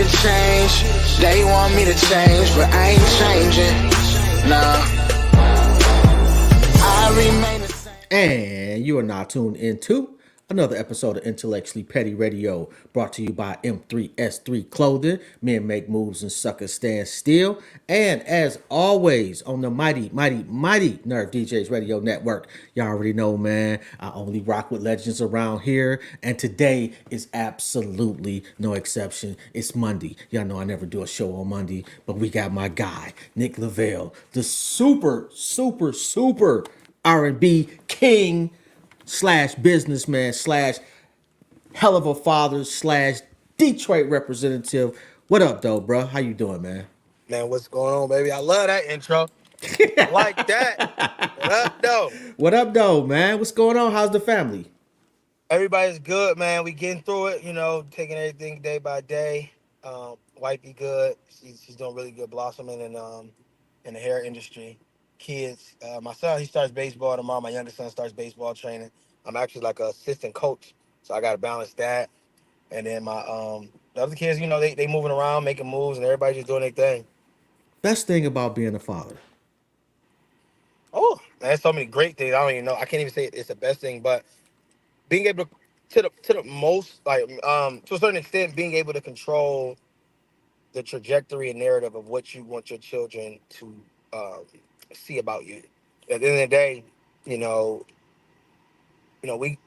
to change. They want me to change, but I ain't changing. Nah, I remain the same. And you are now tuned into another episode of Intellectually Petty Radio, brought to you by M3S3 Clothing. Men make moves and suckers stand still. And as always, on the mighty Nerve DJs Radio Network, y'all already know, man, I only rock with legends around here. And today is absolutely no exception. It's Monday. Y'all know I never do a show on Monday, but we got my guy, Nick Lavelle, the super R&B king slash businessman slash hell of a father slash Detroit representative. What up, though, bro? How you doing, man? Man, what's going on, baby? I love that intro. I like that. What up, though? What up, though, man? What's going on? How's the family? Everybody's good, man. We getting through it, taking everything day by day. Wifey good. She's doing really good, blossoming in the hair industry. Kids, my son, he starts baseball tomorrow. My youngest son starts baseball training. I'm actually like an assistant coach, so I got to balance that. And then my the other kids, they moving around, making moves, and everybody's just doing their thing. Best thing about being a father. Oh, man, there's so many great things. I don't even know. I can't even say it's the best thing, but being able to the most to a certain extent, being able to control the trajectory and narrative of what you want your children to um, see about you. At the end of the day, you know,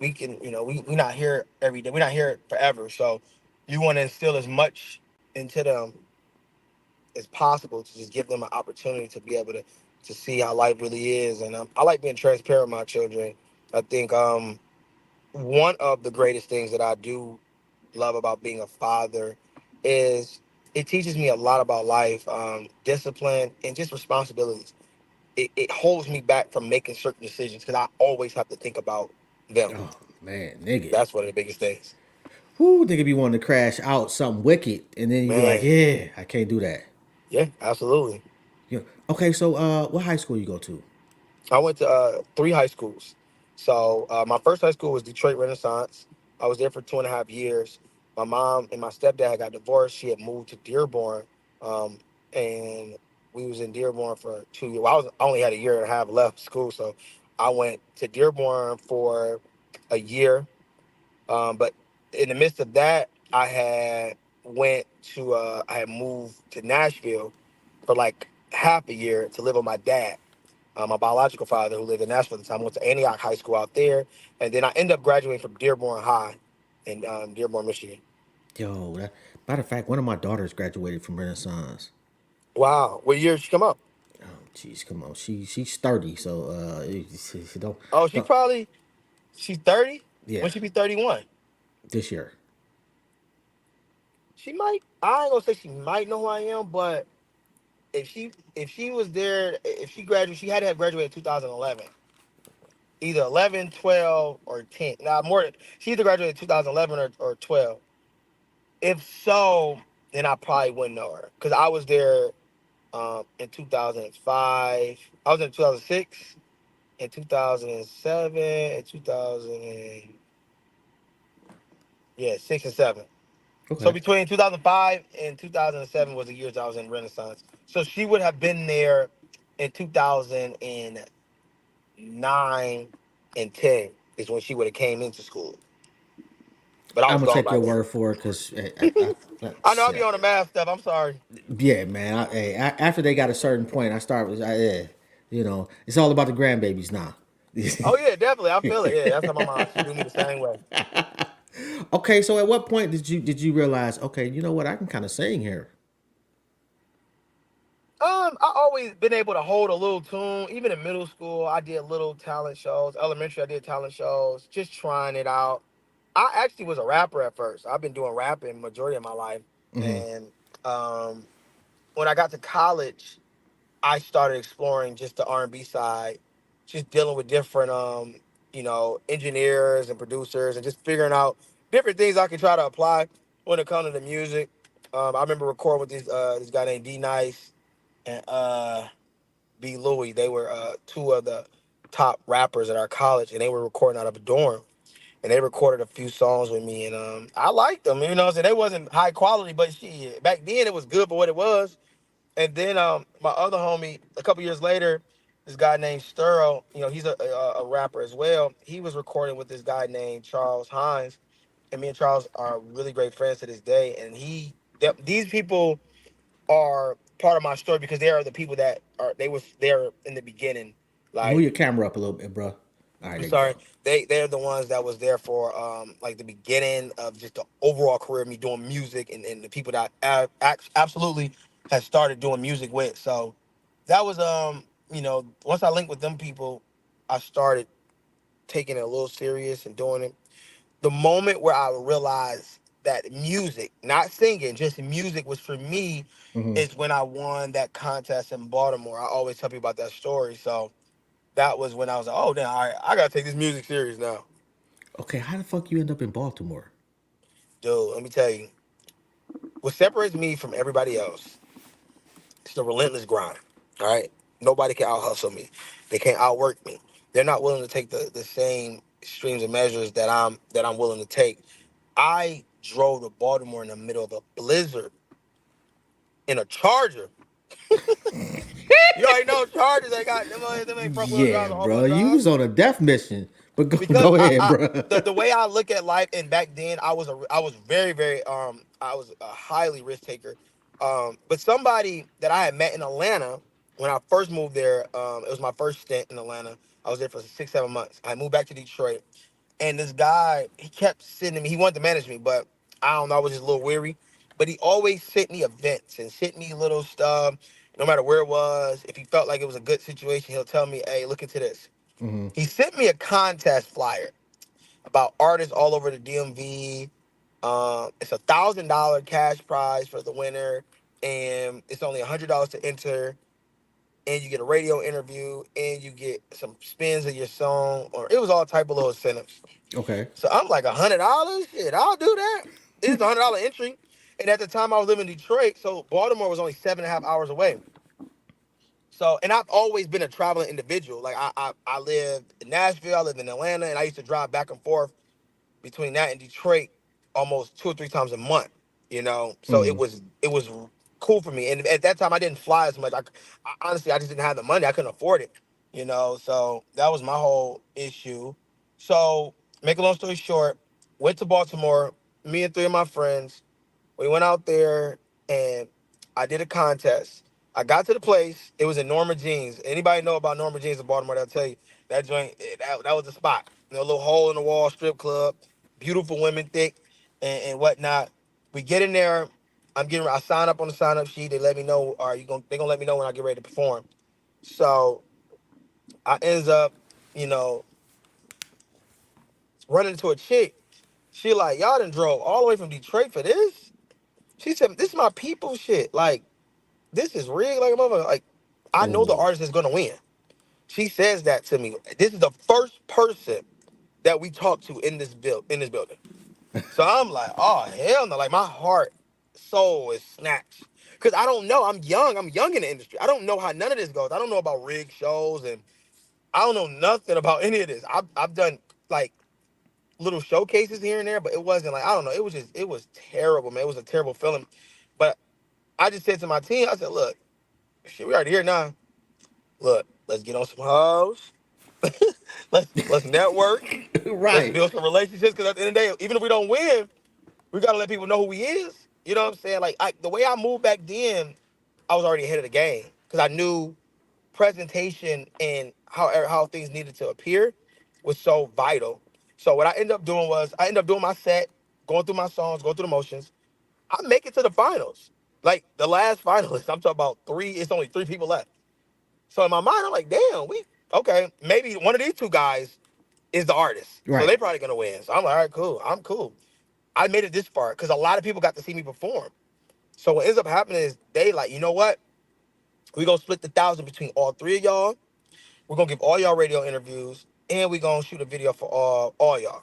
we can, we not here every day. We're not here forever. So you want to instill as much into them as possible to just give them an opportunity to be able to see how life really is. And I like being transparent with my children. I think one of the greatest things that I do love about being a father is it teaches me a lot about life, discipline, and just responsibilities. It holds me back from making certain decisions because I always have to think about them. Oh, man, nigga. That's one of the biggest things. Whoo, nigga be wanting to crash out something wicked, and then you be like, Man, yeah, I can't do that. yeah, absolutely. Yeah. Okay, so what high school you go to? I went to three high schools. So my first high school was Detroit Renaissance. I was there for 2.5 years. My mom and my stepdad got divorced. She had moved to Dearborn, and we was in Dearborn for 2 years. Well, I only had a year and a half left of school, so I went to Dearborn for a year. But in the midst of that, I had moved to Nashville for like half a year to live with my dad, my biological father who lived in Nashville at the time. I went to Antioch High School out there, and then I ended up graduating from Dearborn High in Dearborn, Michigan. Yo, matter of fact, one of my daughters graduated from Renaissance. Wow, what year did she come up? Oh, jeez, come on. She's 30, so Oh, don't she's 30. yeah, When she be 31, this year. she might. I ain't gonna say she might know who I am, but if she was there, if she graduated, she had to have graduated in 2011. Either 11, 12, or 10. Now, she either graduated in 2011 or 12. If so, then I probably wouldn't know her because I was there in 2005. I was in 2006, in 2007, and 2000, yeah, 6 and 7. So Okay. between 2005 and 2007 was the years I was in Renaissance. So she would have been there in 2009 and 10 is when she would have came into school. But I I'm was gonna gone take by your then. word for it, cause I know I be on the math stuff. I'm sorry. yeah, man. After they got a certain point, it's all about the grandbabies now. Oh yeah, definitely. I feel it. Yeah, that's how my mom. She do me the same way. Okay, so at what point did you realize? Okay, you know what? I can kind of sing here. I always been able to hold a little tune. Even in middle school, I did little talent shows. Elementary, I did talent shows, just trying it out. I actually was a rapper at first. I've been doing rapping majority of my life, and um, when I got to college, I started exploring just the R&B side, just dealing with different, engineers and producers, and just figuring out different things I could try to apply when it comes to the music. I remember recording with this guy named D Nice and B Louie. They were two of the top rappers at our college, and they were recording out of a dorm. and they recorded a few songs with me, and I liked them. You know, what I'm saying they wasn't high quality, but shit, back then it was good for what it was. And then my other homie, a couple years later, this guy named Sturl, you know, he's a rapper as well. He was recording with this guy named Charles Hines, and me and Charles are really great friends to this day. And these people are part of my story because they are the people that are they was there in the beginning. Move Like, your camera up a little bit, bro. All right, I'm there you sorry, go. they're the ones that was there for like the beginning of just the overall career of me doing music, and the people that absolutely had started doing music with. So that was you know, once I linked with them people, I started taking it a little serious and doing it. The moment where I realized that music, not singing, just music was for me, Hmm. is when I won that contest in Baltimore. I always tell people about that story. So that was when I was like, oh, damn, all right, I gotta take this music serious now. Okay, how the fuck you end up in Baltimore? Dude, let me tell you, what separates me from everybody else is the relentless grind. All right. Nobody can out hustle me. They can't outwork me. They're not willing to take the same streams and measures that I'm willing to take. I drove to Baltimore in the middle of a blizzard in a Charger. You already know Chargers. They got them ain't front wheel drive Yeah, or all wheel bro. You drive. was on a death mission, but go Because go ahead, bro. the way I look at life, and back then I was very very I was a highly risk taker. But somebody that I had met in Atlanta when I first moved there, it was my first stint in Atlanta. I was there for 6 7 months. I moved back to Detroit, and this guy, he kept sending me. He wanted to manage me, but I don't know. I was just a little weary. But he always sent me events and sent me little stuff. No matter where it was, if he felt like it was a good situation, he'll tell me, "Hey, look into this." Hmm. He sent me a contest flyer about artists all over the DMV. It's $1,000 cash prize for the winner, and it's only $100 to enter. And you get a radio interview, and you get some spins of your song, or it was all type of little incentives. Okay. So I'm like, $100? Shit, I'll do that. It's $100 entry. And at the time I was living in Detroit, so Baltimore was only 7.5 hours away. So, and I've always been a traveling individual. Like I lived in Nashville, I lived in Atlanta, and I used to drive back and forth between that and Detroit almost 2 or 3 times a month. You know, so Hmm. it was cool for me. And at that time, I didn't fly as much. Honestly, I just didn't have the money. I couldn't afford it. You know, so that was my whole issue. So, make a long story short, went to Baltimore. Me and three of my friends. We went out there and I did a contest. I got to the place. It was in Norma Jeans. Anybody know about Norma Jeans in Baltimore? They'll tell you that joint. That was the spot. You know, a little hole in the wall strip club, beautiful women, thick and whatnot. We get in there. I sign up on the sign up sheet. They let me know. Are you going? They gonna let me know when I get ready to perform. So I ends up, you know, running into a chick. She like, y'all done drove all the way from Detroit for this. She said, this is my people shit. Like, this is rigged like a motherfucker. Like, I know the Oh. artist is gonna win. She says that to me. This is the first person that we talked to in this building. So I'm like, oh hell no! Like my heart, soul is snatched. Cause I don't know. I'm young. I'm young in the industry. I don't know how none of this goes. I don't know about rig shows, and I don't know nothing about any of this. I've done like little showcases here and there, but it wasn't like, I don't know. It was terrible, man. It was a terrible feeling. But I just said to my team, I said, look, shit, we already here now. Look, let's get on some hoes. Let's network. Let's Right. build some relationships. Because at the end of the day, even if we don't win, we gotta let people know who we is. You know what I'm saying? Like the way I moved back then, I was already ahead of the game because I knew presentation and how things needed to appear was so vital. So what I ended up doing was I ended up doing my set, going through my songs, going through the motions. I make it to the finals. Like the last finalist, I'm talking about three. It's only three people left. So in my mind, I'm like, damn, we okay. Maybe one of these two guys is the artist. So Right. they probably gonna win. So I'm like, all right, cool. I'm cool. I made it this far because a lot of people got to see me perform. So what ends up happening is they like, you know what? We gonna split the 1,000 between all three of y'all. We're gonna give all y'all radio interviews, and we gonna shoot a video for all y'all.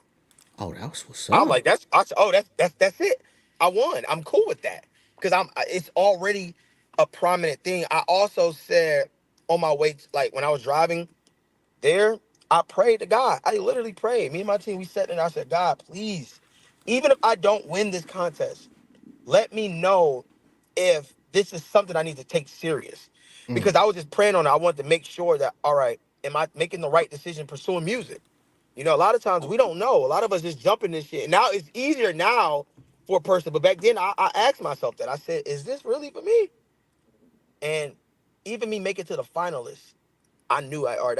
Oh, that was what's I'm like, up. I said, oh, that's it. I won. I'm cool with that because it's already a prominent thing. I also said on my way, like when I was driving there, I prayed to God. I literally prayed. Me and my team, we sat there and I said, God, please, even if I don't win this contest, let me know if this is something I need to take serious. Because I was just praying on it. I wanted to make sure that, all right, am I making the right decision pursuing music? You know, a lot of times we don't know. A lot of us just jump in this shit. Now it's easier now for a person, but back then I asked myself that. I said, is this really for me? And even me making to the finalists, I knew all right,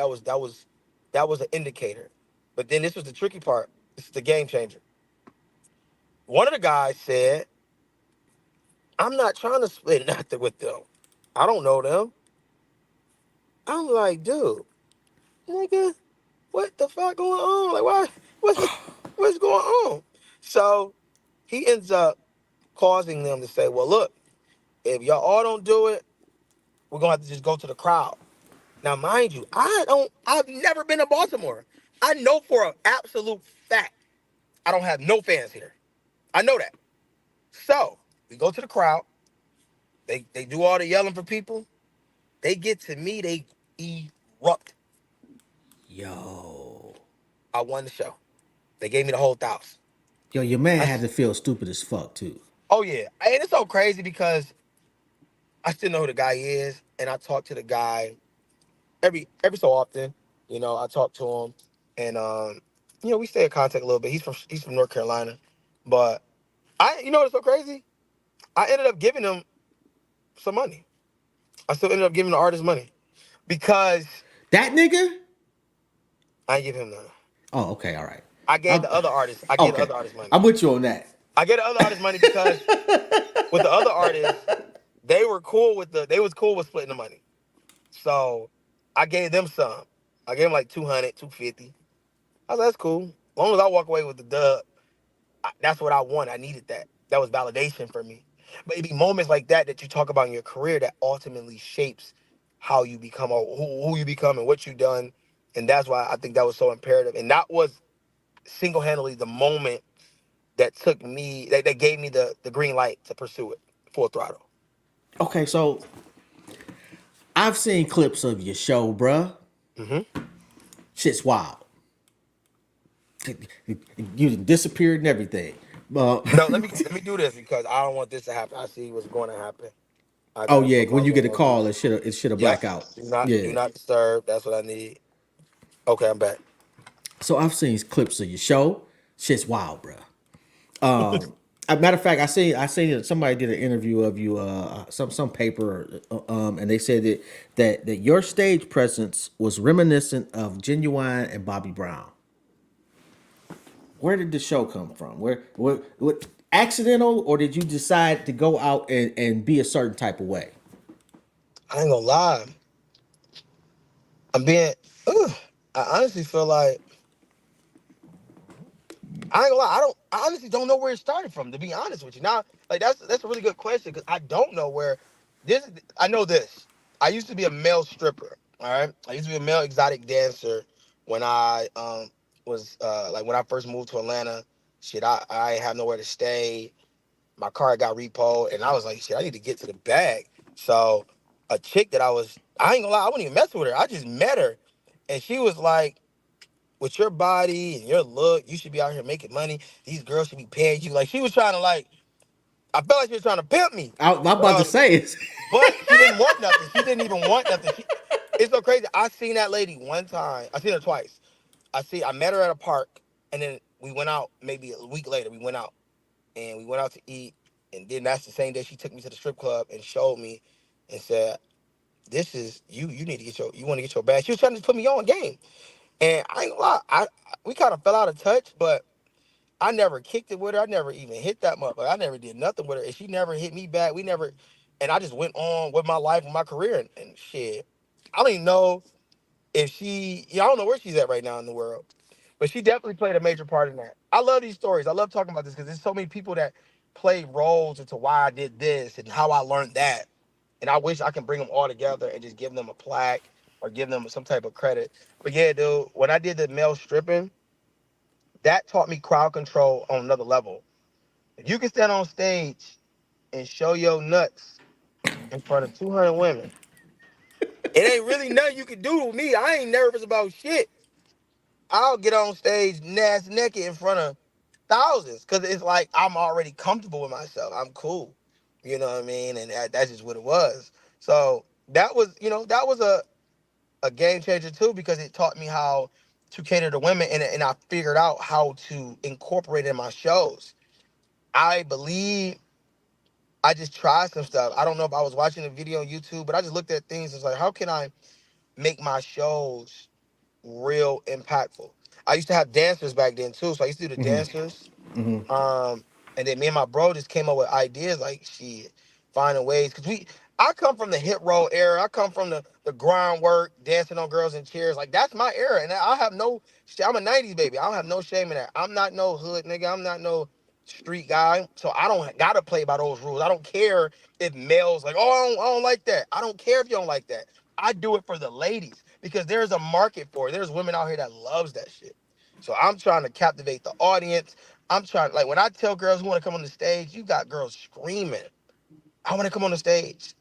that was an indicator. But then this was the tricky part. This is the game changer. One of the guys said, I'm not trying to split nothing with them. I don't know them. I'm like, dude, nigga, what the fuck going on? Like, why? What's going on? So he ends up causing them to say, well, look, if y'all all don't do it, we're gonna have to just go to the crowd. Now, mind you, I've never been to Baltimore. I know for an absolute fact I don't have no fans here. I know that. So we go to the crowd. They do all the yelling for people. They get to me, they erupt. Yo. I won the show. They gave me the whole 1,000. Yo, your man I had s to feel stupid as fuck too. Oh yeah, and it's so crazy because I still know who the guy is, and I talk to the guy every so often. You know, I talk to him, and we stay in contact a little bit. He's from North Carolina, but what's so crazy? I ended up giving him some money. I still ended up giving the artist money because That nigga? I ain't give him none. Oh, okay, all right. I gave I'm, the other artist. I gave the okay. other artist money. I'm with you on that. I gave the other artist money because with the other artists, they was cool with splitting the money. So I gave them some. I gave them like 200, 250. I was like, that's cool. As long as I walk away with the dub, that's what I want. I needed that. That was validation for me. But it be moments like that that you talk about in your career that ultimately shapes how you become or who you become and what you done. And that's why I think that was so imperative. And that was single-handedly the moment that gave me the green light to pursue it full throttle. Okay, so I've seen clips of your show, bruh. Hmm. Shit's wild. You disappeared and everything. Uh, No, let me do this because I don't want this to happen. I see what's going to happen. I oh gotta yeah, put my when you get a phone on call, mute. it should have black Yes. out. Do Yeah. not disturb. That's what I need. Okay, I'm back. So I've seen clips of your show. Shit's wild, bruh. As a matter of fact, I seen that somebody did an interview of you, some paper, and they said that your stage presence was reminiscent of Genuine and Bobby Brown. Where did the show come from? What accidental, or did you decide to go out and be a certain type of way? I ain't gonna lie. I'm being. Ugh, I honestly feel like I ain't gonna lie. I honestly don't know where it started from. To be honest with you, now like that's a really good question because I don't know where this. I know this. I used to be a male stripper. All right, I used to be a male exotic dancer when I was like when I first moved to Atlanta. Shit, I ain't have nowhere to stay. My car got repoed, and I was like, shit, I need to get to the bag. So a chick that I ain't gonna lie, I wouldn't even mess with her. I just met her, and she was like, with your body and your look, you should be out here making money. These girls should be paying you. Like she was trying to I felt like she was trying to pimp me. I'm about to Um, say it. but she didn't want nothing. She didn't even want nothing. It's so crazy. I seen that lady one time. I seen her twice. I met her at a park, and then we went out. Maybe a week later, we went out, and we went out to eat. And then that's the same day she took me to the strip club and showed me, and said, "This is you. You need to you want to get your bag." She was trying to put me on game, and I ain't gonna lie. We kind of fell out of touch, but I never kicked it with her. I never even hit that much. I never did nothing with her, and she never hit me back. We never, and I just went on with my life and my career, and shit. I don't even know if I don't know where she's at right now in the world, but she definitely played a major part in that. I love these stories. I love talking about this because there's so many people that play roles into why I did this and how I learned that, and I wish I can bring them all together and just give them a plaque or give them some type of credit. But yeah, dude, when I did the male stripping, that taught me crowd control on another level. If you can stand on stage and show your nuts in front of 200 women, it ain't really nothing you can do to me. I ain't nervous about shit. I'll get on stage ass naked in front of thousands because it's like I'm already comfortable with myself. I'm cool. You know what I mean? And that's just what it was. So that was, that was a game changer too because it taught me how to cater to women and I figured out how to incorporate it in my shows. I believe I just tried some stuff. I don't know if I was watching a video on YouTube, but I just looked at things and was like, how can I make my shows real impactful? I used to have dancers back then too. So I used to do the dancers. Um, and then me and my bro just came up with ideas like shit, finding ways because I come from the hit roll era. I come from the grind work, dancing on girls in chairs. Like that's my era, and I have no. I'm a '90s baby. I don't have no shame in that. I'm not no hood nigga. I'm not no street guy. So I don't gotta play by those rules. I don't care if males like, oh, I don't like that. I don't care if you don't like that. I do it for the ladies because there's a market for it. There's women out here that loves that shit. So I'm trying to captivate the audience. I'm trying, like, when I tell girls who want to come on the stage, you got girls screaming, I want to come on the stage.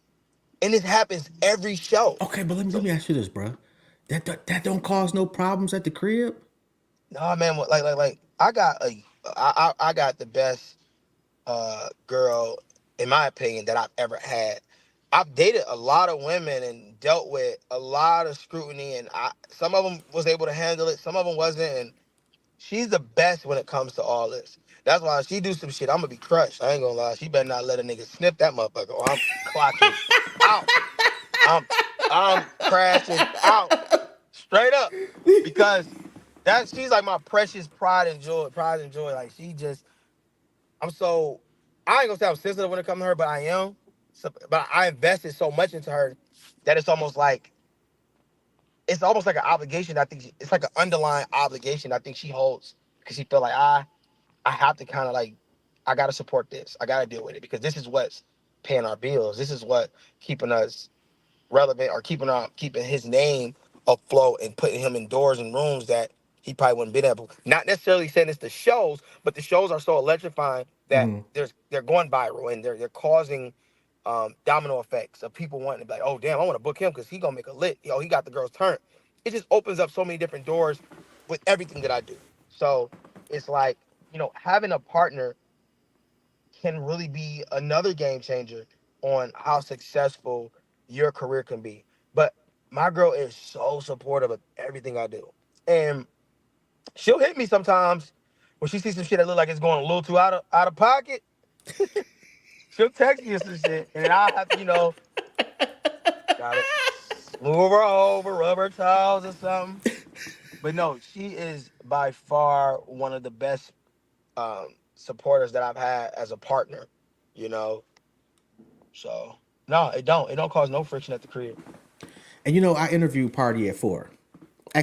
And this happens every show. Okay, but let So, me ask you this, bro. That don't cause no problems at the crib. nah, man, like, I got the best girl, in my opinion, that I've ever had. I've dated a lot of women and dealt with a lot of scrutiny, and some of them was able to handle it, some of them wasn't, and she's the best when it comes to all this. That's why if she do some shit, I'm gonna be crushed. I ain't gonna lie. She better not let a nigga snip that motherfucker or I'm clocking out. I'm I'm crashing out. Straight up. Because she's like my precious pride and joy. Pride and joy. Like she just I'm so I ain't gonna say I'm sensitive when it comes to her, but I am. So, but I invested so much into her that it's almost like an obligation. I think it's like an underlying obligation I think she holds because she feel like I have to kind of like, I got to support this. I got to deal with it because this is what's paying our bills. This is what keeping us relevant or keeping his name afloat and putting him in doors and rooms that he probably wouldn't been able. Not necessarily saying it's the shows, but the shows are so electrifying that they're going viral and they're causing domino effects of people wanting to be like, oh damn, I want to book him because he gonna make a lit. He got the girls turned. It just opens up so many different doors with everything that I do. So it's like, having a partner can really be another game changer on how successful your career can be. But my girl is so supportive of everything I do. And she'll hit me sometimes when she sees some shit that look like it's going a little too out of pocket. She'll text me some shit, and then I'll have to, gotta move her over, rub her towels or something. But no, she is by far one of the best supporters that I've had as a partner, you know. So no, it don't cause no friction at the crib. And I interviewed Party at 4.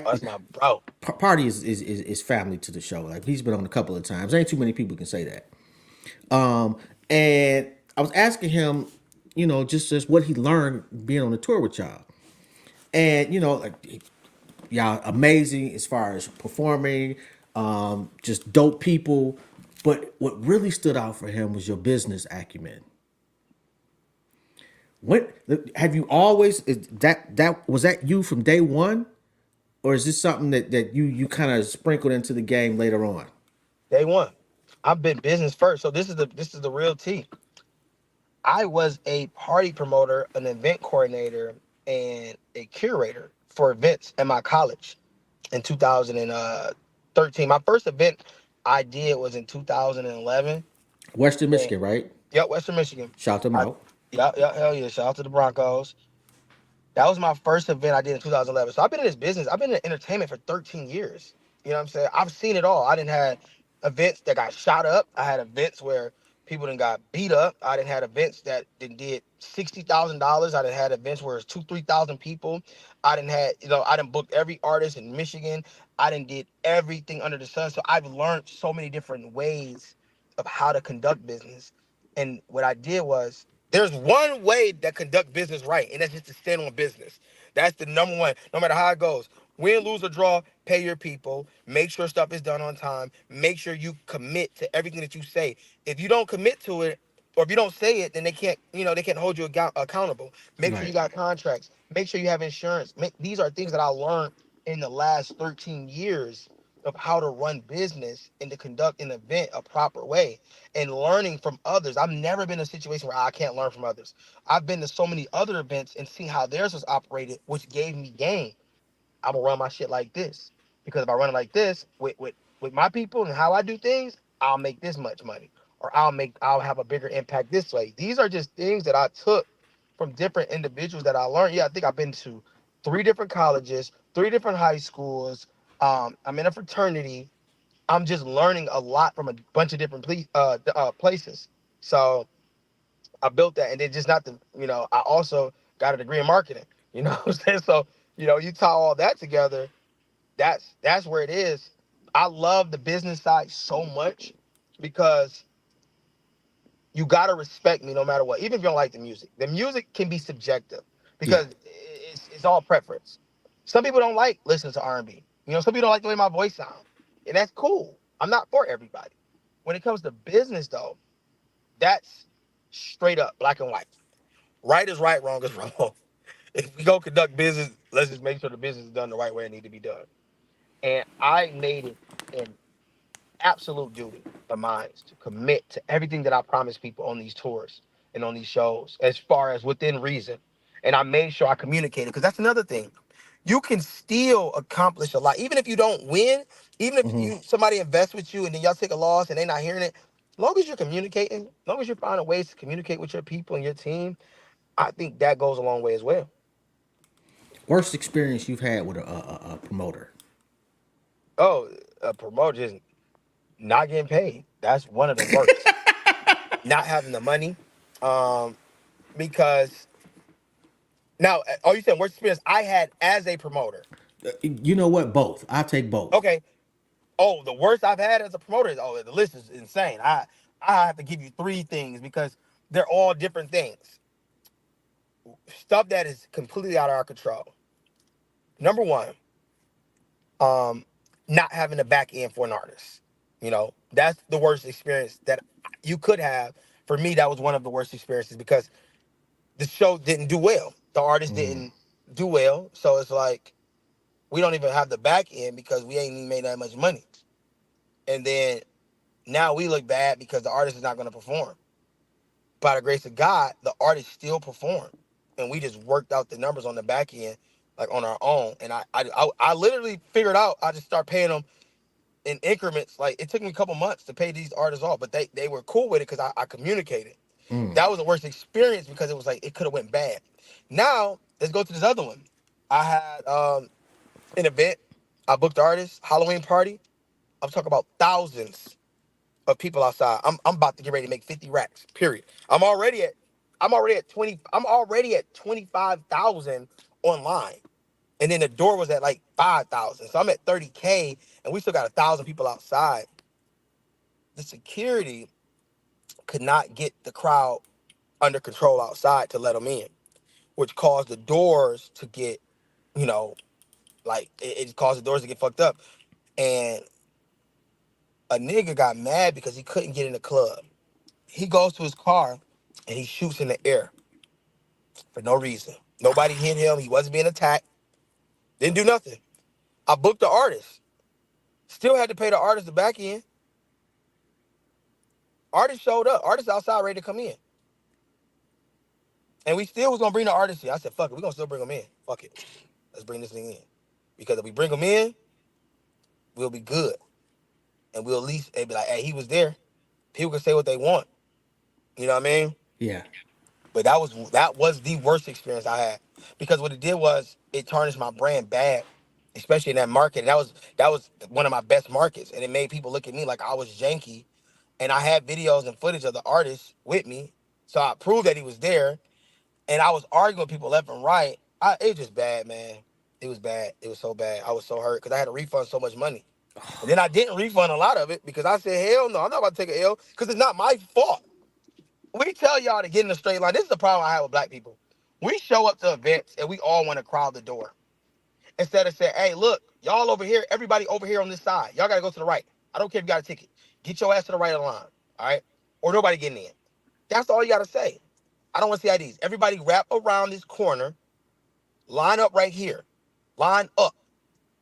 Oh, that's my bro. Party is family to the show. Like he's been on a couple of times. Ain't too many people can say that. And I was asking him, just what he learned being on the tour with y'all. And like y'all amazing as far as performing, just dope people. But what really stood out for him was your business acumen. What have you always that was that you from day one, or is this something that you kind of sprinkled into the game later on? Day one. I've been business first. So this is the real tea. I was a party promoter, an event coordinator, and a curator for events at my college in 2013. My first event I did was in 2011. Western And, Michigan, right? yep, Western Michigan. Shout them I, out. yeah, hell yeah. Shout out to the Broncos. That was my first event I did in 2011. So I've been in this business. I've been in entertainment for 13 years. You know what I'm saying? I've seen it all. I didn't have events that got shot up. I had events where people didn't got beat up. I didn't had events that did $60,000. I didn't had events where it's 3,000 people. I didn't had, I didn't book every artist in Michigan. I didn't did everything under the sun. So I've learned so many different ways of how to conduct business. And what I did was there's one way that conduct business right, and that's just to stand on business. That's the number one, no matter how it goes. Win, lose, or draw, pay your people. Make sure stuff is done on time. Make sure you commit to everything that you say. If you don't commit to it, or if you don't say it, then they can't hold you accountable. Make sure you Right. got contracts. Make sure you have insurance. These are things that I learned in the last 13 years of how to run business and to conduct an event a proper way and learning from others. I've never been in a situation where I can't learn from others. I've been to so many other events and seen how theirs was operated, which gave me game. I'm gonna run my shit like this. Because if I run it like this with my people and how I do things, I'll make this much money. Or I'll have a bigger impact this way. These are just things that I took from different individuals that I learned. Yeah, I think I've been to 3 different colleges, 3 different high schools. I'm in a fraternity. I'm just learning a lot from a bunch of different places. So I built that, and then just not the, I also got a degree in marketing. You know what I'm saying? So, you tie all that together, that's where it is. I love the business side so much because you gotta respect me no matter what. Even if you don't like the music. The music can be subjective Yeah. because it's all preference. Some people don't like listening to R&B. Some people don't like the way my voice sounds. And that's cool. I'm not for everybody. When it comes to business though, that's straight up black and white. Right is right, wrong is wrong. If we go conduct business, let's just make sure the business is done the right way it need to be done. And I made it an absolute duty of mine to commit to everything that I promised people on these tours and on these shows, as far as within reason. And I made sure I communicated because that's another thing. You can still accomplish a lot, even if you don't win. Even if Hmm. somebody invests with you and then y'all take a loss and they're not hearing it. As long as you're communicating, as long as you're finding ways to communicate with your people and your team, I think that goes a long way as well. Worst experience you've had with a promoter? Oh, a promoter just not getting paid. That's one of the worst. Not having the money. Um, because now, are you saying worst experience I had as a promoter? You know what? Both. I take both. Okay. Oh, the worst I've had as a promoter is, oh, the list is insane. I have to give you 3 things because they're all different things. Stuff that is completely out of our control. Number one, um, not having a back end for an artist. That's the worst experience that you could have. For me, that was one of the worst experiences because the show didn't do well. The artist didn't do well. So it's like we don't even have the back end because we ain't even made that much money. And then now we look bad because the artist is not going to perform. By the grace of God, the artist still performed. And we just worked out the numbers on the back end, like on our own. And I literally figured out I just start paying them in increments. Like it took me a couple months to pay these artists off, but they were cool with it because I communicated. That was the worst experience because it was like it could have went bad. Now let's go to this other one. I had an event. I booked artists, Halloween party. I'm talking about thousands of people outside. I'm about to get ready to make 50 racks. Period. I'm already at 25,000 online. And then the door was at like 5,000. So I'm at 30K and we still got 1,000 people outside. The security could not get the crowd under control outside to let them in, which caused the doors to get, you know, like it caused the doors to get fucked up. And a nigga got mad because he couldn't get in the club. He goes to his car and he shoots in the air for no reason. Nobody hit him. He wasn't being attacked. Didn't do nothing. I booked the artist. Still had to pay the artist the back end. Artist showed up. Artist outside ready to come in. And we still was gonna bring the artist here. I said, fuck it, we gonna still bring him in. Fuck it. Let's bring this thing in. Because if we bring him in, we'll be good. And we'll at least be like, hey, he was there. People can say what they want. You know what I mean? Yeah. But that was the worst experience I had. Because what it did was it tarnished my brand bad, especially in that market. And that was one of my best markets. And it made people look at me like I was janky. And I had videos and footage of the artist with me. So I proved that he was there. And I was arguing with people left and right. It was just bad, man. It was bad. It was so bad. I was so hurt because I had to refund so much money. And then I didn't refund a lot of it because I said, hell no, I'm not about to take an L because it's not my fault. We tell y'all to get in a straight line. This is the problem I have with black people. We show up to events and we all want to crowd the door. Instead of saying, hey, look, y'all over here, everybody over here on this side. Y'all got to go to the right. I don't care if you got a ticket. Get your ass to the right of the line, all right? Or nobody getting in. That's all you got to say. I don't want to see IDs. Everybody wrap around this corner, line up right here. Line up.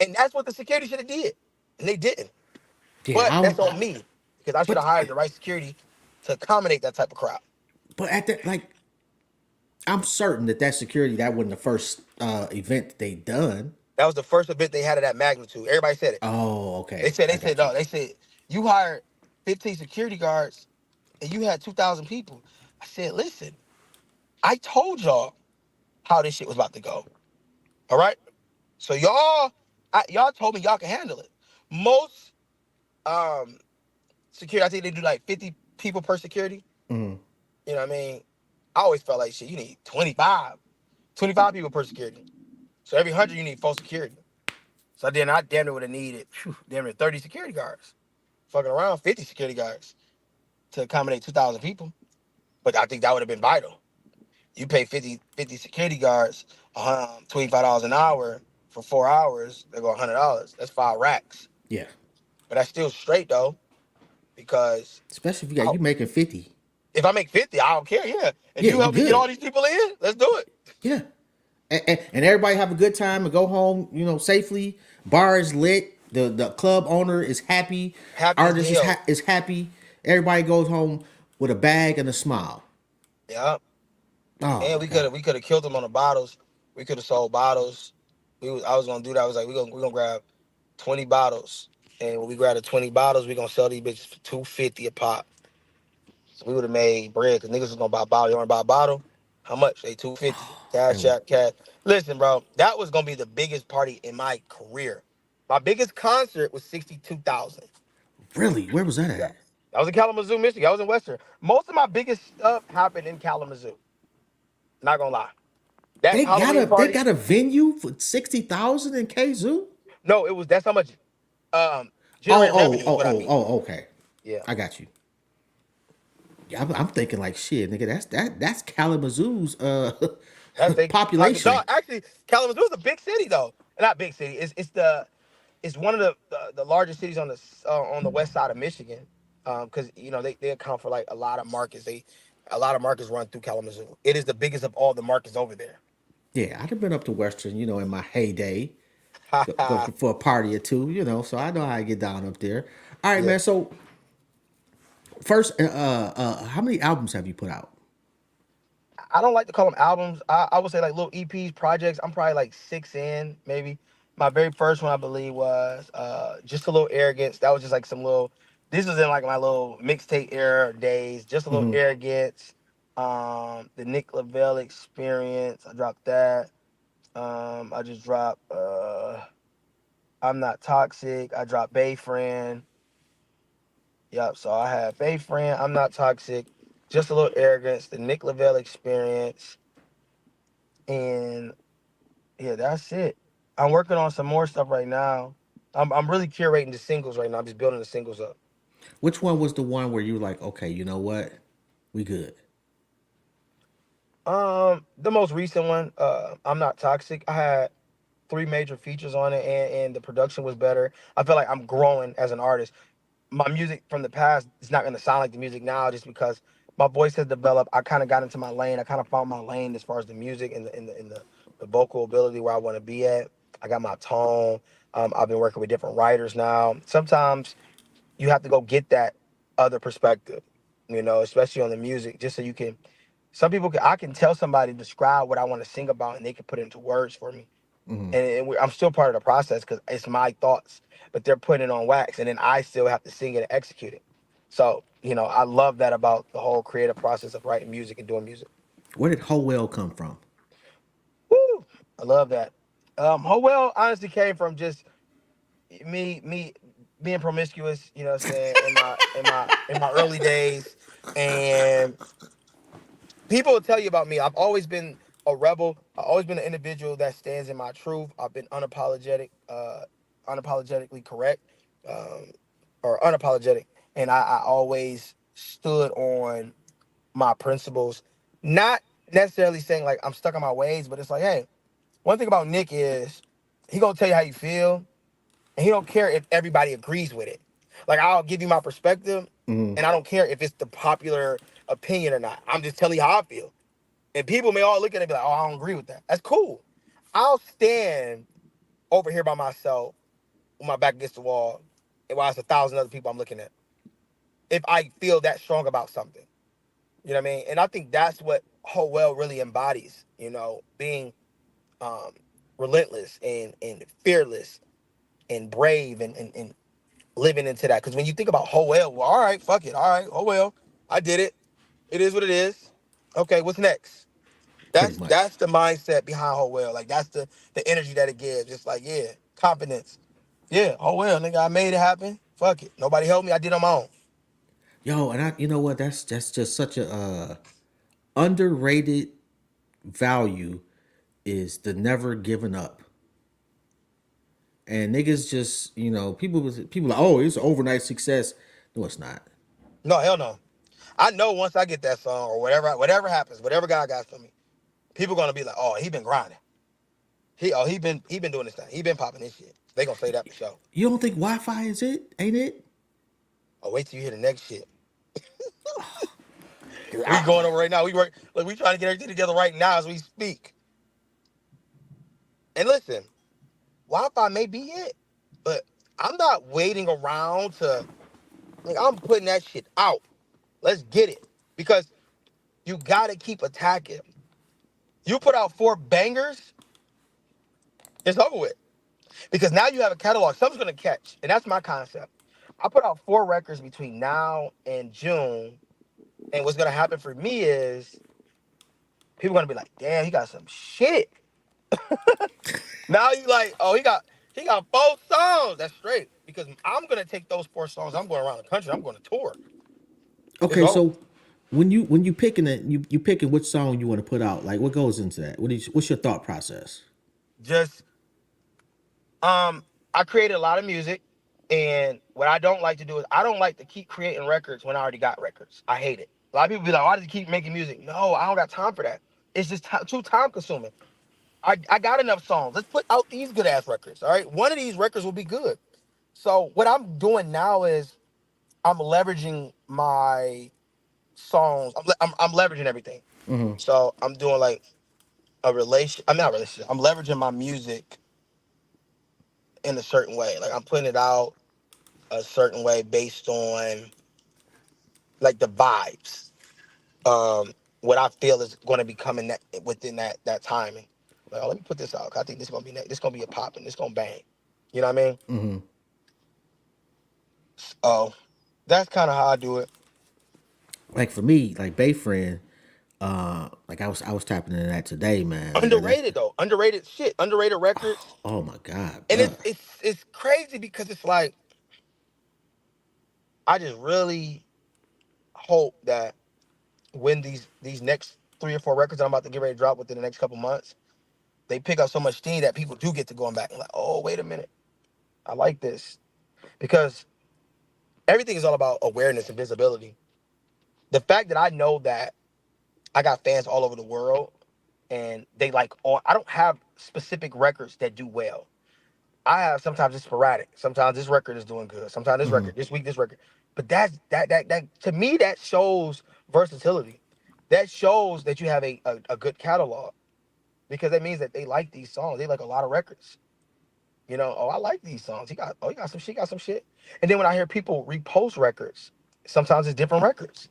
And that's what the security should have did, and they didn't. Yeah, But that's on me because I should have but hired the right security to accommodate that type of crowd. but at that, like, I'm certain that security, that wasn't the first event that they done. That was the first event they had of that magnitude. Everybody said it. Oh, They okay, said I they said got you. no. They said you hired 15 security guards and you had 2,000 people. I said, listen, I told y'all how this shit was about to go. All right. So y'all told me y'all can handle it. Most um security, I think they do like 50 people per security. Mm-hmm. You know what I mean? I always felt like shit, you need 25 people per security. So every 100 you need 4 security. So then I damn near would have needed damn near 30 security guards. Fucking around 50 security guards to accommodate 2,000 people. But I think that would have been vital. You pay 50 security guards $25 an hour for 4 hours, they go $100. That's 5 racks. Yeah, But that's still straight though, because especially if you got I, you making 50. if I make 50, I don't care. Yeah. If Yeah, you you help me get all good. these people in, let's do it. Yeah, and everybody have a good time and go home, safely. Bar is lit. The club owner is happy. Happy as Artist hell. is happy. Everybody goes home with a bag and a smile. Yeah. Oh And my god. we could have killed them on the bottles. We could have sold bottles. I was gonna do that. I was like, we gonna grab 20 bottles. And when we grab the 20 bottles, we gonna sell these bitches for 250 a pop. So we would have made bread because niggas was gonna buy a bottle. You wanna buy a bottle? How much? They 250. Cash And out, cash. Listen, bro, that was gonna be the biggest party in my career. My biggest concert was 62,000. really, where was that Yeah. at? I was in Kalamazoo, Michigan. I was in Western. Most of my biggest stuff happened in Kalamazoo. Not gonna lie. That Halloween They party, got a venue for 60,000 in KZoo? no, it was that's how much um Oh, generated oh, revenue is oh, what I oh, mean. oh, okay. Yeah. I got you. Yeah, I'm thinking like shit, nigga. That's Kalamazoo's That's they pocket. No, population. actually, Kalamazoo is a big city though. Not big city. It's one of the largest cities on the west side of Michigan. Because they account for like a lot of markets. A lot of markets run through Kalamazoo. It is the biggest of all the markets over there. Yeah, I'd have been up to Western, in my heyday, for a party or two, so I know how I get down up there. All right, Yeah. man. So first, how many albums have you put out? I don't like to call them albums. I would say like little EPs, projects. I'm probably like 6 in, maybe. My very first one, I believe, was Just a Little Arrogance. That was just like some little. This was in like my little mixtape era days. Just a Little Mm-hmm. Arrogance. The Nick Lavelle Experience. I dropped that. I just dropped I'm Not Toxic. I dropped Bay Friend. Yep. So I had Bay Friend. I'm Not Toxic. Just a Little Arrogance. The Nick Lavelle Experience. And yeah, that's it. I'm working on some more stuff right now. I'm really curating the singles right now. I'm just building the singles up. Which one was the one where you were like, okay, you know what, we good? The most recent one, I'm Not Toxic. I had 3 major features on it, and the production was better. I feel like I'm growing as an artist. My music from the past is not gonna sound like the music now, just because my voice has developed. I kind of got into my lane. I kind of found my lane as far as the music and the vocal ability where I want to be at. I got my tone. I've been working with different writers now. Sometimes you have to go get that other perspective, especially on the music, just so you can. Some people can. I can tell somebody describe what I want to sing about, and they can put it into words for me. Mm-hmm. And I'm still part of the process because it's my thoughts, but they're putting it on wax, and then I still have to sing it and execute it. So I love that about the whole creative process of writing music and doing music. Where did Howell come from? Woo! I love that. Howell honestly came from just me being promiscuous. You know what I'm saying, in my early days, and people will tell you about me. I've always been a rebel. I've always been an individual that stands in my truth. I've been unapologetically correct, um, or unapologetic, and I always stood on my principles. Not necessarily saying like I'm stuck in my ways, but it's like, hey, one thing about Nick is he gonna tell you how you feel, and he don't care if everybody agrees with it. Like I'll give you my perspective, Mm-hmm. and I don't care if it's the popular opinion or not. I'm just telling you how I feel. And people may all look at it and be like, oh, I don't agree with that. That's cool. I'll stand over here by myself with my back against the wall, and while it's 1,000 other people I'm looking at. If I feel that strong about something, you know what I mean. And I think that's what Howell really embodies. Being um, relentless and fearless and brave and living into that. Because when you think about Howell, well, all right, fuck it, all right, oh well, I did it. It is what it is. Okay, what's next? Pretty That's much. the mindset behind Howell. Like that's the energy that it gives. Just like yeah, confidence. Yeah, oh well, nigga, I made it happen. Fuck it. Nobody helped me. I did it on my own. Yo, and you know what? That's just such a underrated value is the never giving up. And niggas just, people like, oh, it's overnight success. No, it's not. No, hell no. I know once I get that song or whatever happens, whatever God got for me, people gonna be like, oh, he been grinding. He been doing this thing. He been popping this shit. They gonna say that for sure. You don't think Wi-Fi is it? Ain't it? Oh, wait till you hear the next shit. We going over right now. We trying to get everything together right now as we speak. And listen, Wi-Fi may be it, but I'm not waiting around to. Like, I'm putting that shit out. Let's get it because you gotta keep attacking. You put out 4 bangers, it's over with. Because now you have a catalog. Something's gonna catch, and that's my concept. I put out 4 records between now and June, and what's gonna happen for me is people gonna be like, "Damn, he got some shit." Now you like, oh, he got 4 songs. That's straight. Because I'm gonna take those 4 songs. I'm going around the country. I'm going to tour. It's Okay, over. so when you picking it, you picking which song you want to put out. Like, what goes into that? What's your thought process? Just I created a lot of music, and what I don't like to do is I don't like to keep creating records when I already got records. I hate it. A lot of people be like, why does he keep making music? No, I don't got time for that. It's just too time consuming. I got enough songs. Let's put out these good ass records. All right, one of these records will be good. So what I'm doing now is I'm leveraging my songs. I'm leveraging everything. So I'm doing like a relation. I'm not relationship. I'm leveraging my music in a certain way. Like I'm putting it out a certain way based on like the vibes. What I feel is going to be coming within that timing. Like, oh, let me put this out. 'Cause I think this gonna be this gonna be a pop and this gonna bang. You know what I mean? Oh, that's kind of how I do it. Like for me, like Bayfriend, like I was tapping into that today, man. Like that's Underrated though. Underrated shit. Underrated records. oh my god, And bro. it's crazy because it's like I just really hope that when these next 3 or 4 records I'm about to get ready to drop within the next couple months, they pick up so much steam that people do get to going back and like, oh, wait a minute, I like this because everything is all about awareness and visibility. The fact that I know that I got fans all over the world and they like all, I don't have specific records that do well. I have sometimes it's sporadic. Sometimes this record is doing good. Sometimes this record, this week, this record. But that to me that shows versatility. That shows that you have a good catalog because that means that they like these songs. They like a lot of records. Oh, I like these songs. He got some shit, got some shit. And then when I hear people repost records, sometimes it's different records.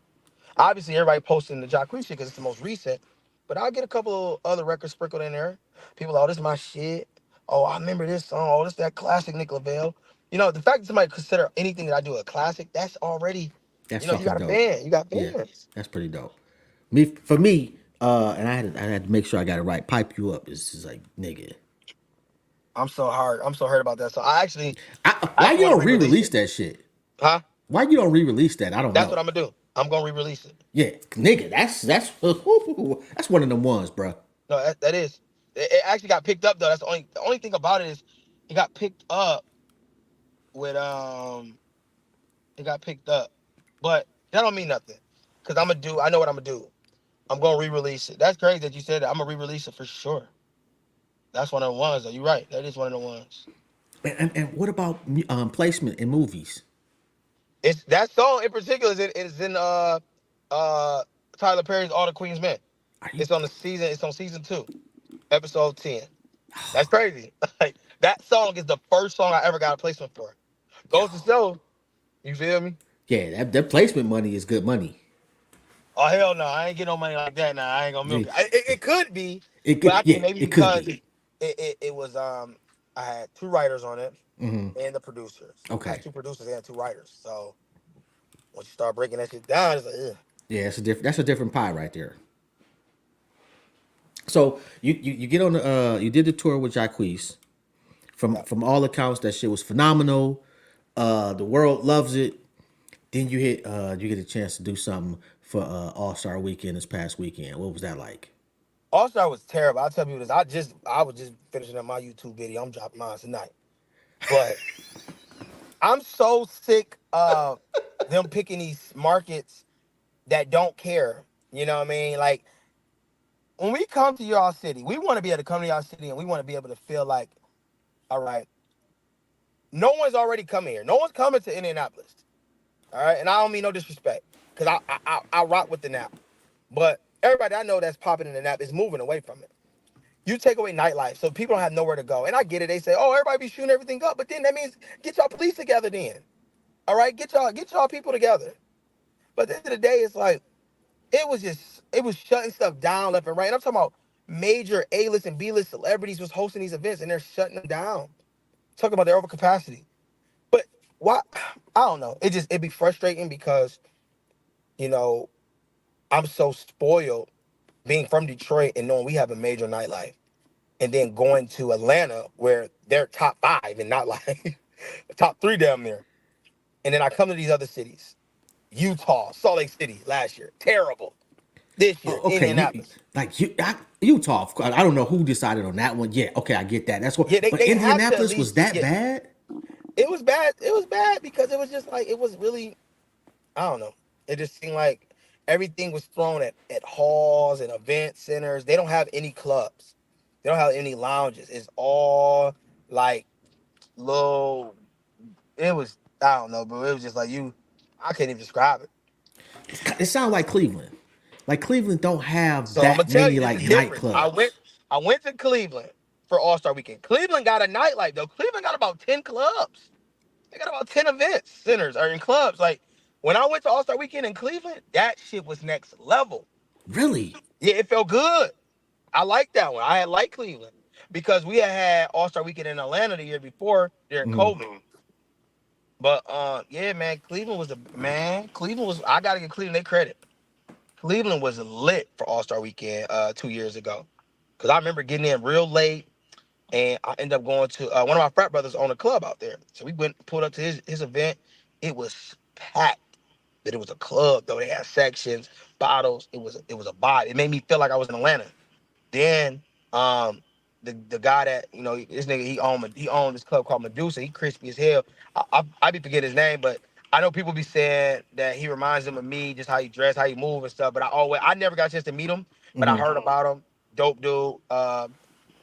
Obviously, everybody posting the Jacquees shit because it's the most recent. But I'll get a couple of other records sprinkled in there. People, oh, this is my shit. Oh, I remember this song. Oh, this that classic Nick Lavelle. The fact that somebody consider anything that I do a classic, that's already, That's you fucking got a dope. fan. You got Yeah, fans. that's pretty dope. Me for me, and I had to make sure I got it right. Pipe you up. It's just like nigga. I'm so hard. I'm so hurt about that. So I Why actually you want to don't re-release re-release it. that shit? Huh? Why you don't re-release that? I don't That's what know. I'm gonna do. I'm gonna re-release it. Yeah, nigga, that's one of them ones, bro. No, that is. It actually got picked up though. That's the only thing about it is it got picked up with it got picked up. But that don't mean nothing. Cause I know what I'm gonna do. I'm gonna re-release it. That's crazy that you said that. I'm gonna re-release it for sure. That's one of the ones though. You're right. That is one of the ones. And what about placement in movies? It's that song in particular is in uh Tyler Perry's All the Queen's Men. Are you? It's on season 2, episode 10. That's crazy. Like That song is the first song I ever got a placement for. Yo, Goes to show, you feel me? yeah, that placement money is good money. Oh hell no, I ain't get no money like that. Now I ain't gonna milk Yeah, it. It could be, it but could, I yeah, think maybe it could because be. it was I had two writers on it and the producers. I had Okay, two producers and two writers. So once you start breaking that shit down, it's like, ugh. yeah, it's a different. That's a different pie right there. So you get on the you did the tour with Jacquees. Yeah. From all accounts, that shit was phenomenal. The world loves it. Then you get a chance to do something for All Star Weekend this past weekend. What was that like? All Star was terrible. I'll tell you this. I was just finishing up my YouTube video. I'm dropping mine tonight. But I'm so sick of them picking these markets that don't care. You know what I mean? Like when we come to y'all city, we want to be able to come to y'all city and we want to be able to feel like, all right, no one's already coming here. No one's coming to Indianapolis. All right. And I don't mean no disrespect. Because I rock with the nap. But everybody I know that's popping in the nap is moving away from it. You take away nightlife, so people don't have nowhere to go. And I get it. They say, oh, everybody be shooting everything up. But then that means get y'all police together then. All right, get y'all people together. But at the end of the day, it's like it was shutting stuff down left and right. And I'm talking about major A-list and B-list celebrities was hosting these events and they're shutting them down. Talking about their overcapacity. But why I don't know. It'd be frustrating because, you know, I'm so spoiled being from Detroit and knowing we have a major nightlife. And then going to Atlanta where they're top five and not like top three down there. And then I come to these other cities. Utah, Salt Lake City last year, terrible. This year, Okay, you Indianapolis. like Utah. Of course, I don't know who decided on that one. Yeah, okay, I get that. That's what. Yeah, But they have to at Indianapolis was least. that Yeah, bad? it was bad. It was bad because it was just like it was really. I don't know. It just seemed like everything was thrown at halls and event centers. They don't have any clubs. They don't have any lounges. It's all like low. It was. I don't know, bro. It was just like you. I can't even describe it. It sounds like Cleveland. Like Cleveland don't have So I'm gonna that tell many you, it's like the difference. nightclubs. I went to Cleveland for All Star Weekend. Cleveland got a nightlife though. Cleveland got about 10 clubs. They got about 10 events centers or in clubs. Like when I went to All Star Weekend in Cleveland, that shit was next level. Really? Yeah, it felt good. I liked that one. I had liked Cleveland because we had All Star Weekend in Atlanta the year before during COVID. But yeah, man, Cleveland was a man. Cleveland was. I gotta give Cleveland their credit. Cleveland was lit for All Star Weekend 2 years ago, because I remember getting in real late, and I ended up going to one of my frat brothers owned a club out there, so we went pulled up to his event. It was packed. But it was a club though. They had sections, bottles. It was a vibe. It made me feel like I was in Atlanta. Then um the guy that this nigga he owned this club called Medusa. He crispy as hell. I be forgetting his name, but I know people be saying that he reminds them of me, just how he dress, how he move and stuff. But I never got a chance to meet him, but I heard about him. Dope dude.